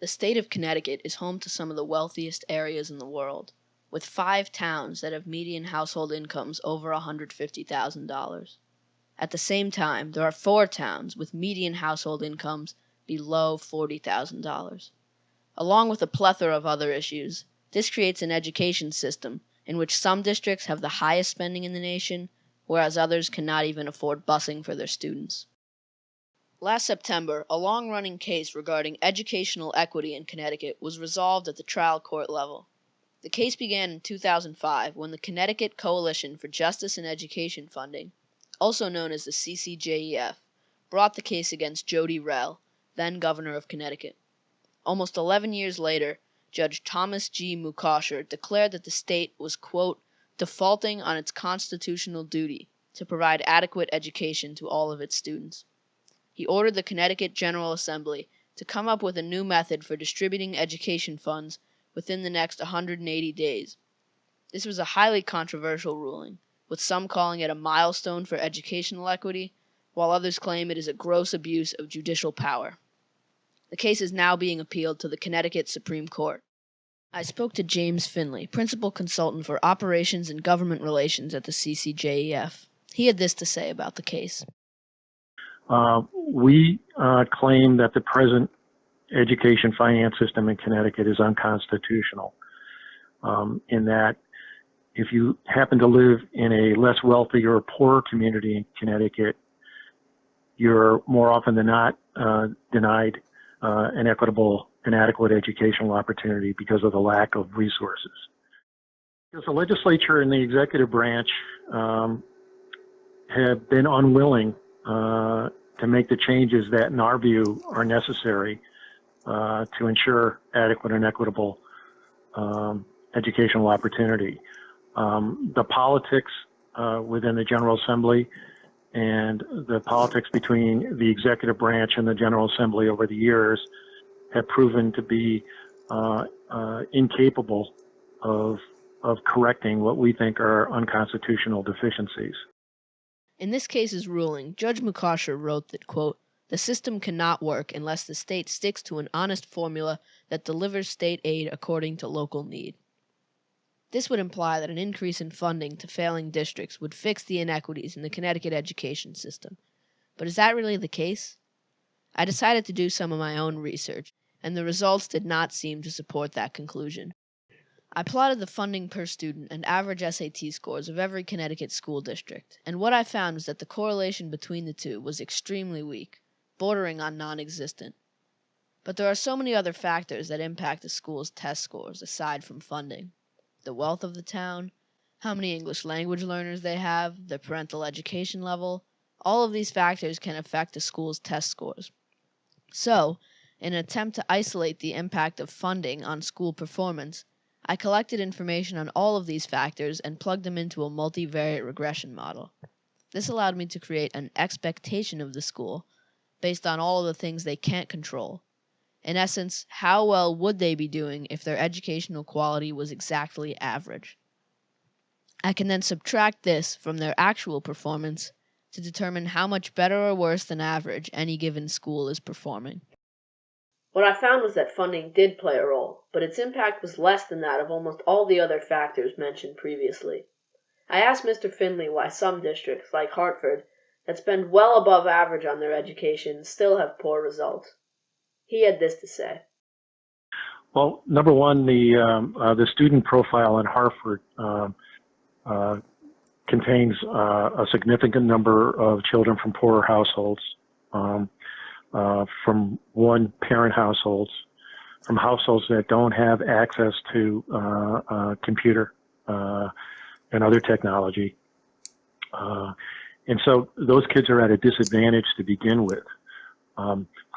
The state of Connecticut is home to some of the wealthiest areas in the world, with 5 towns that have median household incomes over $150,000. At the same time, there are 4 towns with median household incomes below $40,000. Along with a plethora of other issues, this creates an education system in which some districts have the highest spending in the nation, whereas others cannot even afford busing for their students. Last September, a long-running case regarding educational equity in Connecticut was resolved at the trial court level. The case began in 2005 when the Connecticut Coalition for Justice and Education Funding, also known as the CCJEF, brought the case against Giudice, then governor of Connecticut. Almost 11 years later, Judge Thomas G. Mukasher declared that the state was, quote, defaulting on its constitutional duty to provide adequate education to all of its students. He ordered the Connecticut General Assembly to come up with a new method for distributing education funds within the next 180 days. This was a highly controversial ruling, with some calling it a milestone for educational equity, while others claim it is a gross abuse of judicial power. The case is now being appealed to the Connecticut Supreme Court. I spoke to James Finley, Principal Consultant for Operations and Government Relations at the CCJEF. He had this to say about the case. We claim that the present education finance system in Connecticut is unconstitutional, in that if you happen to live in a less wealthy or poorer community in Connecticut, you're more often than not denied an equitable and adequate educational opportunity because of the lack of resources. Because the legislature and the executive branch have been unwilling to make the changes that, in our view, are necessary to ensure adequate and equitable educational opportunity. The politics within the General Assembly and the politics between the executive branch and the General Assembly over the years have proven to be incapable of correcting what we think are unconstitutional deficiencies. In this case's ruling, Judge Mukasher wrote that, quote, the system cannot work unless the state sticks to an honest formula that delivers state aid according to local need. This would imply that an increase in funding to failing districts would fix the inequities in the Connecticut education system. But is that really the case? I decided to do some of my own research, and the results did not seem to support that conclusion. I plotted the funding per student and average SAT scores of every Connecticut school district, and what I found was that the correlation between the two was extremely weak, bordering on non-existent. But there are so many other factors that impact a school's test scores aside from funding. The wealth of the town, how many English language learners they have, their parental education level, all of these factors can affect a school's test scores. So, in an attempt to isolate the impact of funding on school performance, I collected information on all of these factors and plugged them into a multivariate regression model. This allowed me to create an expectation of the school based on all of the things they can't control. In essence, how well would they be doing if their educational quality was exactly average? I can then subtract this from their actual performance to determine how much better or worse than average any given school is performing. What I found was that funding did play a role, but its impact was less than that of almost all the other factors mentioned previously. I asked Mr. Finley why some districts, like Hartford, that spend well above average on their education still have poor results. He had this to say. Well, number one, the student profile in Hartford contains a significant number of children from poorer households, from one-parent households, from households that don't have access to computer and other technology, and so those kids are at a disadvantage to begin with.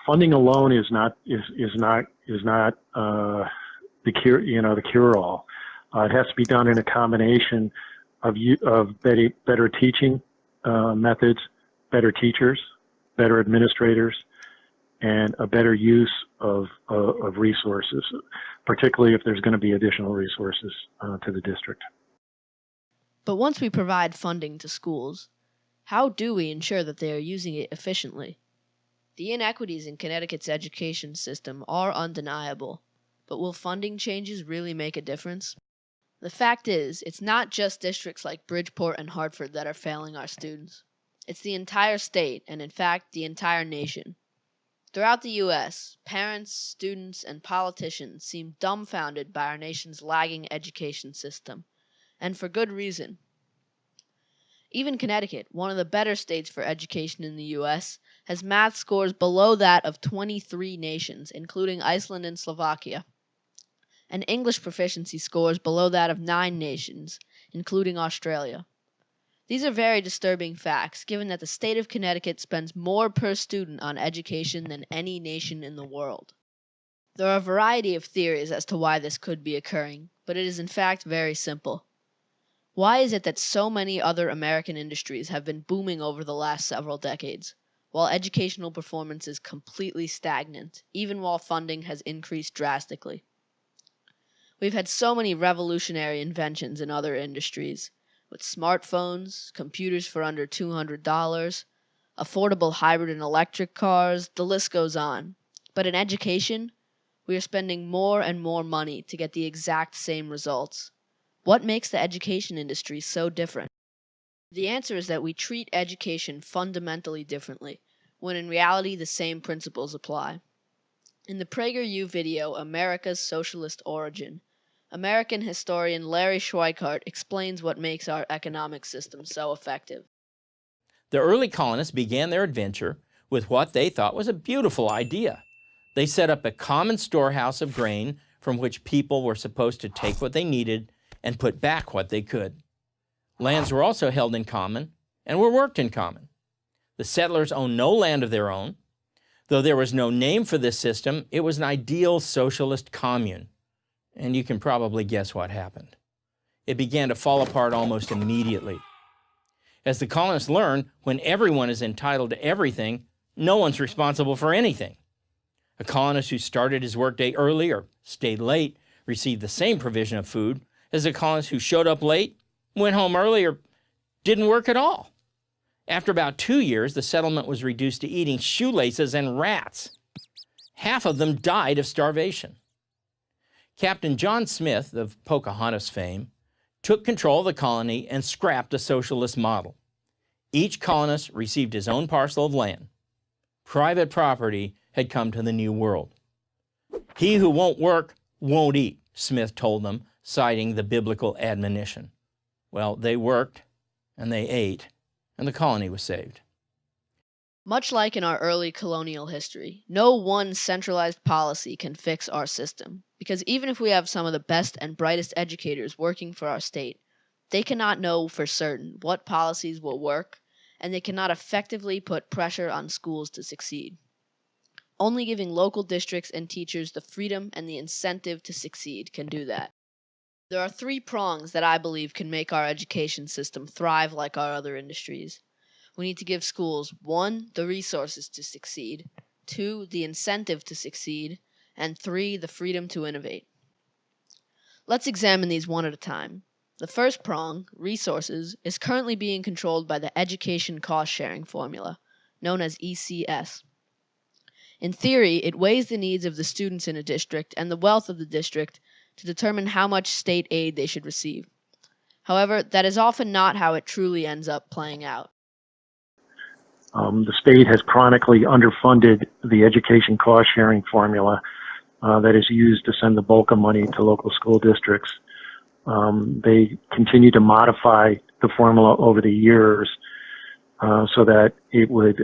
Funding alone is not the cure. The cure-all. It has to be done in a combination of better teaching methods, better teachers, better administrators, and a better use of resources, particularly if there's going to be additional resources to the district. But once we provide funding to schools, how do we ensure that they are using it efficiently? The inequities in Connecticut's education system are undeniable, but will funding changes really make a difference? The fact is, it's not just districts like Bridgeport and Hartford that are failing our students. It's the entire state, and in fact, the entire nation. Throughout the U.S., parents, students, and politicians seem dumbfounded by our nation's lagging education system, and for good reason. Even Connecticut, one of the better states for education in the U.S., has math scores below that of 23 nations, including Iceland and Slovakia, and English proficiency scores below that of 9 nations, including Australia. These are very disturbing facts, given that the state of Connecticut spends more per student on education than any nation in the world. There are a variety of theories as to why this could be occurring, but it is in fact very simple. Why is it that so many other American industries have been booming over the last several decades, while educational performance is completely stagnant, even while funding has increased drastically? We've had so many revolutionary inventions in other industries, with smartphones, computers for under $200, affordable hybrid and electric cars, the list goes on. But in education, we are spending more and more money to get the exact same results. What makes the education industry so different? The answer is that we treat education fundamentally differently, when in reality the same principles apply. In the PragerU video, America's Socialist Origin, American historian Larry Schweikart explains what makes our economic system so effective. The early colonists began their adventure with what they thought was a beautiful idea. They set up a common storehouse of grain from which people were supposed to take what they needed and put back what they could. Lands were also held in common and were worked in common. The settlers owned no land of their own. Though there was no name for this system, it was an ideal socialist commune. And you can probably guess what happened. It began to fall apart almost immediately. As the colonists learned, when everyone is entitled to everything, no one's responsible for anything. A colonist who started his workday early or stayed late received the same provision of food as a colonist who showed up late, went home early, or didn't work at all. After about 2 years, the settlement was reduced to eating shoelaces and rats. Half of them died of starvation. Captain John Smith, of Pocahontas fame, took control of the colony and scrapped the socialist model. Each colonist received his own parcel of land. Private property had come to the New World. He who won't work won't eat, Smith told them, citing the biblical admonition. Well, they worked, and they ate, and the colony was saved. Much like in our early colonial history, no one centralized policy can fix our system, because even if we have some of the best and brightest educators working for our state, they cannot know for certain what policies will work, and they cannot effectively put pressure on schools to succeed. Only giving local districts and teachers the freedom and the incentive to succeed can do that. There are 3 prongs that I believe can make our education system thrive like our other industries. We need to give schools 1, the resources to succeed, 2, the incentive to succeed, and 3, the freedom to innovate. Let's examine these one at a time. The first prong, resources, is currently being controlled by the Education Cost Sharing Formula, known as ECS. In theory, it weighs the needs of the students in a district and the wealth of the district to determine how much state aid they should receive. However, that is often not how it truly ends up playing out. The state has chronically underfunded the education cost sharing formula that is used to send the bulk of money to local school districts. They continue to modify the formula over the years so that it would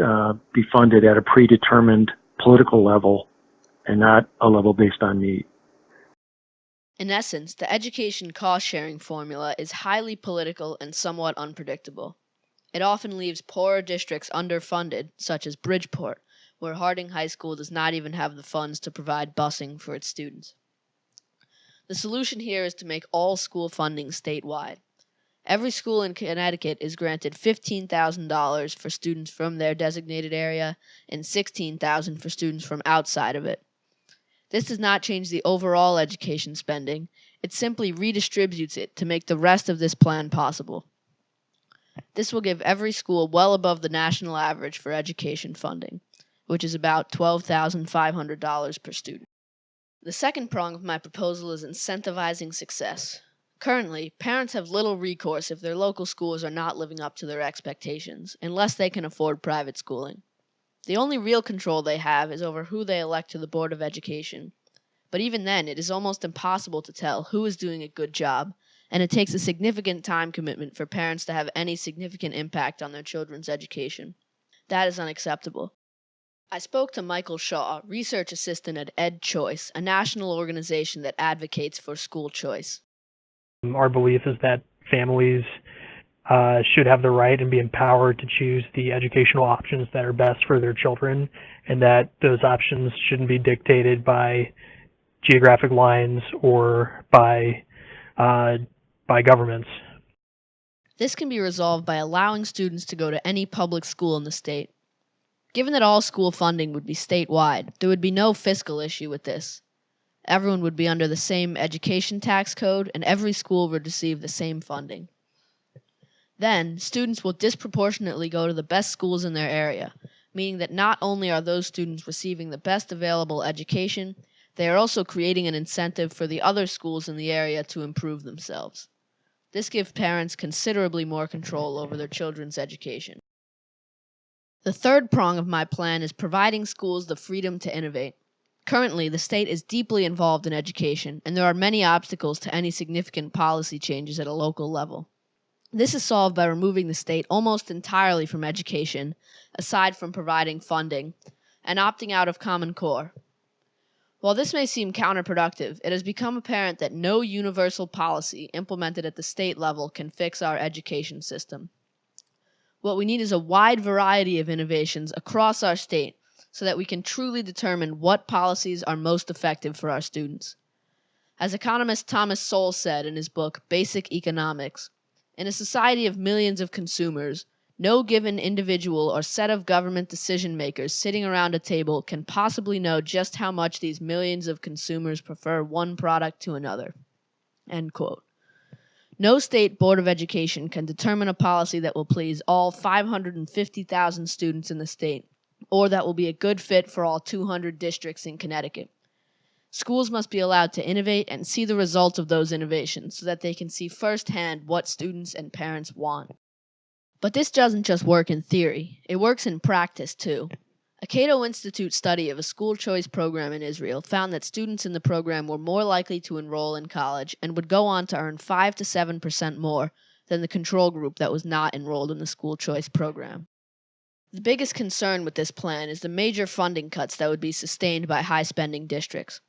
be funded at a predetermined political level and not a level based on need. In essence, the education cost sharing formula is highly political and somewhat unpredictable. It often leaves poorer districts underfunded, such as Bridgeport, where Harding High School does not even have the funds to provide busing for its students. The solution here is to make all school funding statewide. Every school in Connecticut is granted $15,000 for students from their designated area and $16,000 for students from outside of it. This does not change the overall education spending. It simply redistributes it to make the rest of this plan possible. This will give every school well above the national average for education funding, which is about $12,500 per student. The second prong of my proposal is incentivizing success. Currently, parents have little recourse if their local schools are not living up to their expectations, unless they can afford private schooling. The only real control they have is over who they elect to the Board of Education. But even then, it is almost impossible to tell who is doing a good job, and it takes a significant time commitment for parents to have any significant impact on their children's education. That is unacceptable. I spoke to Michael Shaw, research assistant at EdChoice, a national organization that advocates for school choice. Our belief is that families should have the right and be empowered to choose the educational options that are best for their children, and that those options shouldn't be dictated by geographic lines or by governments. This can be resolved by allowing students to go to any public school in the state. Given that all school funding would be statewide, there would be no fiscal issue with this. Everyone would be under the same education tax code, and every school would receive the same funding. Then, students will disproportionately go to the best schools in their area, meaning that not only are those students receiving the best available education, they are also creating an incentive for the other schools in the area to improve themselves. This gives parents considerably more control over their children's education. The third prong of my plan is providing schools the freedom to innovate. Currently, the state is deeply involved in education, and there are many obstacles to any significant policy changes at a local level. This is solved by removing the state almost entirely from education, aside from providing funding, and opting out of Common Core. While this may seem counterproductive, it has become apparent that no universal policy implemented at the state level can fix our education system. What we need is a wide variety of innovations across our state so that we can truly determine what policies are most effective for our students. As economist Thomas Sowell said in his book, Basic Economics, in a society of millions of consumers, no given individual or set of government decision makers sitting around a table can possibly know just how much these millions of consumers prefer one product to another. End quote. No state board of education can determine a policy that will please all 550,000 students in the state, or that will be a good fit for all 200 districts in Connecticut. Schools must be allowed to innovate and see the results of those innovations so that they can see firsthand what students and parents want. But this doesn't just work in theory, it works in practice too. A Cato Institute study of a school choice program in Israel found that students in the program were more likely to enroll in college and would go on to earn 5 to 7% more than the control group that was not enrolled in the school choice program. The biggest concern with this plan is the major funding cuts that would be sustained by high-spending districts.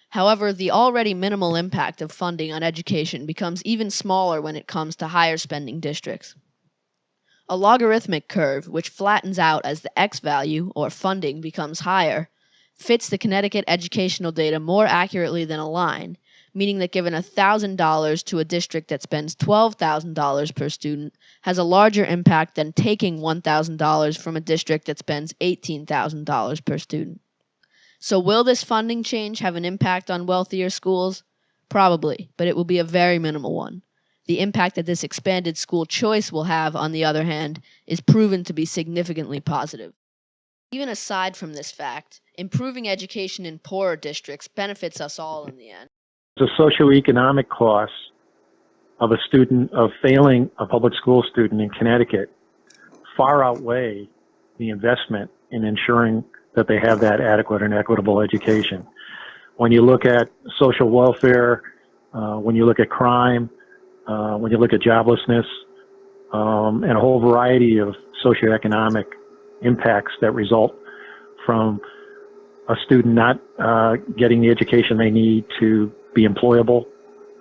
However, the already minimal impact of funding on education becomes even smaller when it comes to higher-spending districts. A logarithmic curve, which flattens out as the x value, or funding, becomes higher, fits the Connecticut educational data more accurately than a line, meaning that given $1,000 to a district that spends $12,000 per student has a larger impact than taking $1,000 from a district that spends $18,000 per student. So will this funding change have an impact on wealthier schools? Probably, but it will be a very minimal one. The impact that this expanded school choice will have, on the other hand, is proven to be significantly positive. Even aside from this fact, improving education in poorer districts benefits us all in the end. The socioeconomic costs of failing a public school student in Connecticut far outweigh the investment in ensuring that they have that adequate and equitable education. When you look at social welfare, when you look at crime, when you look at joblessness, and a whole variety of socioeconomic impacts that result from a student not getting the education they need to be employable,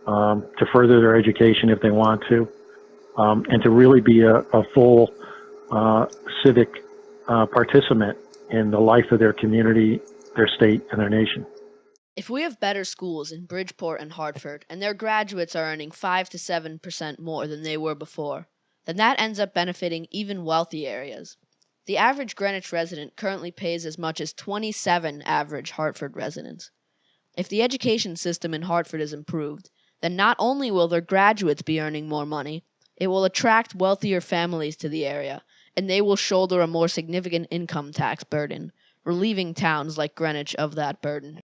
to further their education if they want to, and to really be a full civic participant in the life of their community, their state, and their nation. If we have better schools in Bridgeport and Hartford, and their graduates are earning 5 to 7% more than they were before, then that ends up benefiting even wealthy areas. The average Greenwich resident currently pays as much as 27 average Hartford residents. If the education system in Hartford is improved, then not only will their graduates be earning more money, it will attract wealthier families to the area, and they will shoulder a more significant income tax burden, relieving towns like Greenwich of that burden.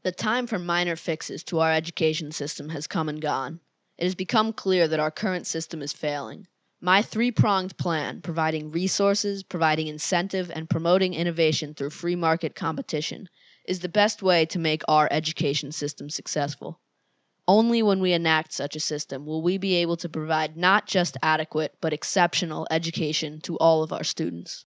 The time for minor fixes to our education system has come and gone. It has become clear that our current system is failing. My three-pronged plan, providing resources, providing incentive, and promoting innovation through free market competition, is the best way to make our education system successful. Only when we enact such a system will we be able to provide not just adequate, but exceptional education to all of our students.